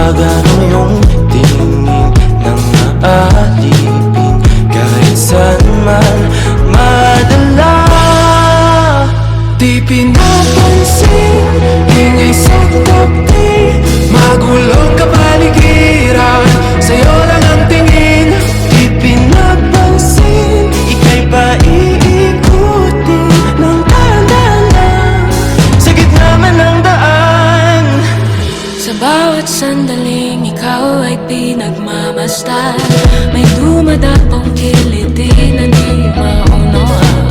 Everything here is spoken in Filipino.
Pagano yung tingin ng aalipin, kahit saan man madala. Di pinapansin, ingay sa tabi, magulong kapaligiran, sa'yo lang ang tingin. Di pinapansin, ika'y paiikutin ng dahan-dahan sa gitna man ng daan. Sa bawat sandaling ikaw ay pinagmamasdan, may dumadapong kiliti na di maunuan.